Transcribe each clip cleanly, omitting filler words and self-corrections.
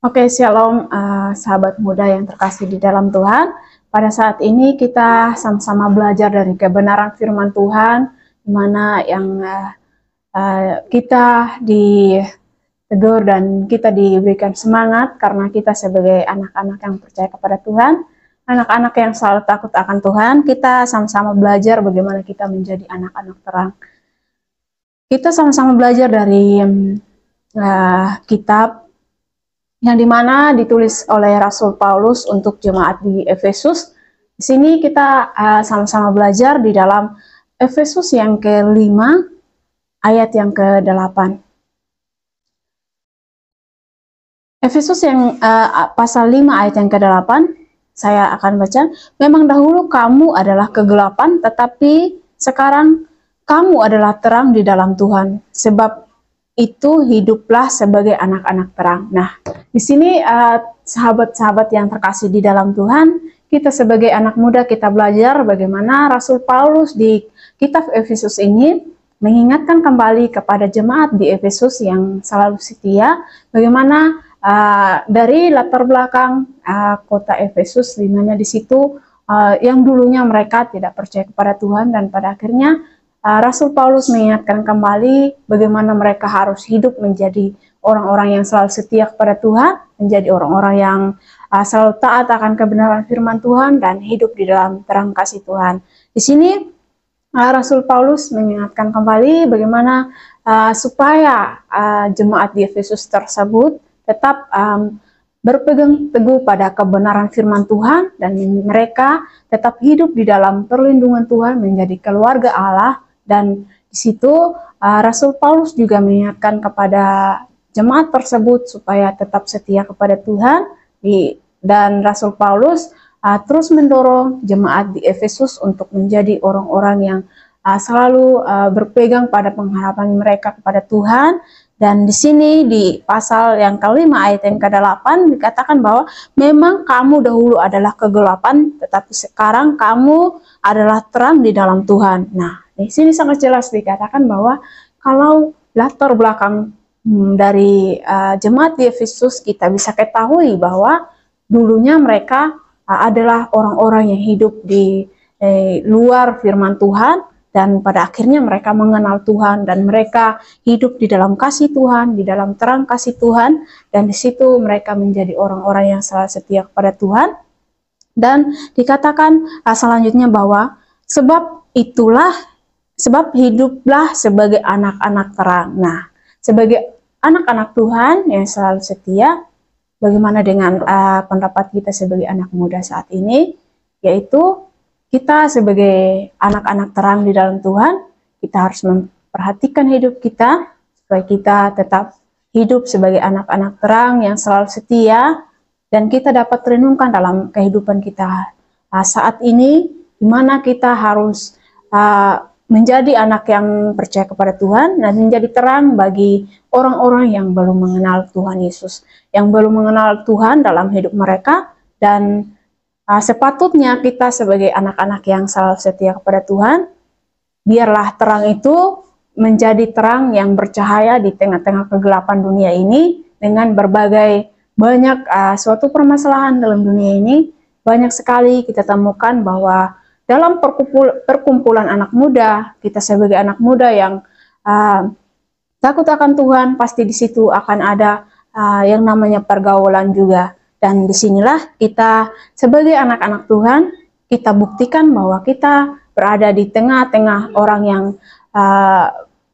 Oke, shalom sahabat muda yang terkasih di dalam Tuhan. Pada saat ini kita sama-sama belajar dari kebenaran firman Tuhan, di mana yang kita ditegur dan kita diberikan semangat karena kita sebagai anak-anak yang percaya kepada Tuhan, anak-anak yang selalu takut akan Tuhan, kita sama-sama belajar bagaimana kita menjadi anak-anak terang. Kita sama-sama belajar dari kitab yang dimana ditulis oleh Rasul Paulus untuk jemaat di Efesus. Di sini kita sama-sama belajar di dalam Efesus yang ke-5 ayat yang ke-8. Efesus yang pasal 5 ayat yang ke-8, saya akan baca. Memang dahulu kamu adalah kegelapan, tetapi sekarang kamu adalah terang di dalam Tuhan. Sebab itu hiduplah sebagai anak-anak terang. Nah, di sini sahabat-sahabat yang terkasih di dalam Tuhan, kita sebagai anak muda kita belajar bagaimana Rasul Paulus di kitab Efesus ini mengingatkan kembali kepada jemaat di Efesus yang selalu setia, bagaimana dari latar belakang kota Efesus, di mana di situ yang dulunya mereka tidak percaya kepada Tuhan, dan pada akhirnya Rasul Paulus mengingatkan kembali bagaimana mereka harus hidup menjadi orang-orang yang selalu setia kepada Tuhan, menjadi orang-orang yang selalu taat akan kebenaran firman Tuhan dan hidup di dalam terang kasih Tuhan. Di sini Rasul Paulus mengingatkan kembali bagaimana supaya jemaat di Efesus tersebut tetap berpegang teguh pada kebenaran firman Tuhan dan mereka tetap hidup di dalam perlindungan Tuhan, menjadi keluarga Allah. Dan di situ Rasul Paulus juga mengingatkan kepada jemaat tersebut supaya tetap setia kepada Tuhan, dan Rasul Paulus terus mendorong jemaat di Efesus untuk menjadi orang-orang yang selalu berpegang pada pengharapan mereka kepada Tuhan. Dan di sini di pasal yang ke-5 ayat yang ke-8 dikatakan bahwa memang kamu dahulu adalah kegelapan, tetapi sekarang kamu adalah terang di dalam Tuhan. Nah, di sini sangat jelas dikatakan bahwa kalau latar belakang dari jemaat di Efesus, kita bisa ketahui bahwa dulunya mereka adalah orang-orang yang hidup di luar firman Tuhan, dan pada akhirnya mereka mengenal Tuhan dan mereka hidup di dalam kasih Tuhan, di dalam terang kasih Tuhan, dan di situ mereka menjadi orang-orang yang selalu setia kepada Tuhan. Dan dikatakan selanjutnya bahwa sebab hiduplah sebagai anak-anak terang. Nah, sebagai anak-anak Tuhan yang selalu setia, bagaimana dengan pendapat kita sebagai anak muda saat ini, yaitu kita sebagai anak-anak terang di dalam Tuhan, kita harus memperhatikan hidup kita, supaya kita tetap hidup sebagai anak-anak terang yang selalu setia, dan kita dapat renungkan dalam kehidupan kita saat ini, di mana kita harus menjadi anak yang percaya kepada Tuhan, dan menjadi terang bagi orang-orang yang belum mengenal Tuhan Yesus, yang belum mengenal Tuhan dalam hidup mereka. Dan sepatutnya kita sebagai anak-anak yang selalu setia kepada Tuhan, biarlah terang itu menjadi terang yang bercahaya di tengah-tengah kegelapan dunia ini, dengan berbagai banyak suatu permasalahan dalam dunia ini. Banyak sekali kita temukan bahwa dalam perkumpulan anak muda, kita sebagai anak muda yang takut akan Tuhan, pasti di situ akan ada yang namanya pergaulan juga. Dan disinilah kita sebagai anak-anak Tuhan, kita buktikan bahwa kita berada di tengah-tengah orang yang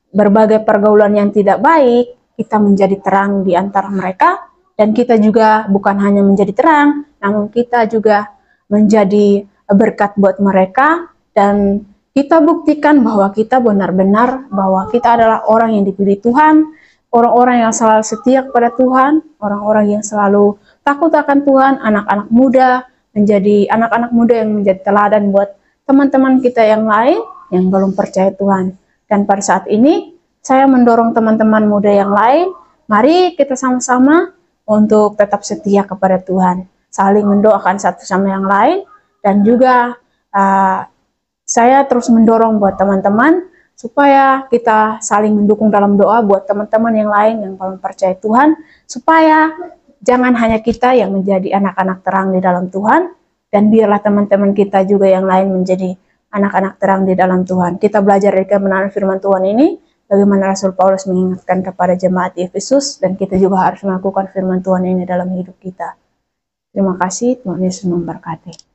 berbagai pergaulan yang tidak baik. Kita menjadi terang di antara mereka, dan kita juga bukan hanya menjadi terang, namun kita juga menjadi berkat buat mereka. Dan kita buktikan bahwa kita benar-benar bahwa kita adalah orang yang dipilih Tuhan, orang-orang yang selalu setia kepada Tuhan, orang-orang yang selalu takut akan Tuhan, anak-anak muda, menjadi anak-anak muda yang menjadi teladan buat teman-teman kita yang lain yang belum percaya Tuhan. Dan pada saat ini, saya mendorong teman-teman muda yang lain, mari kita sama-sama untuk tetap setia kepada Tuhan, saling mendoakan satu sama yang lain, dan juga saya terus mendorong buat teman-teman supaya kita saling mendukung dalam doa buat teman-teman yang lain yang belum percaya Tuhan, supaya jangan hanya kita yang menjadi anak-anak terang di dalam Tuhan, dan biarlah teman-teman kita juga yang lain menjadi anak-anak terang di dalam Tuhan. Kita belajar dari kebenaran firman Tuhan ini, bagaimana Rasul Paulus mengingatkan kepada jemaat di Efesus, dan kita juga harus melakukan firman Tuhan ini dalam hidup kita. Terima kasih, Tuhan Yesus memberkati.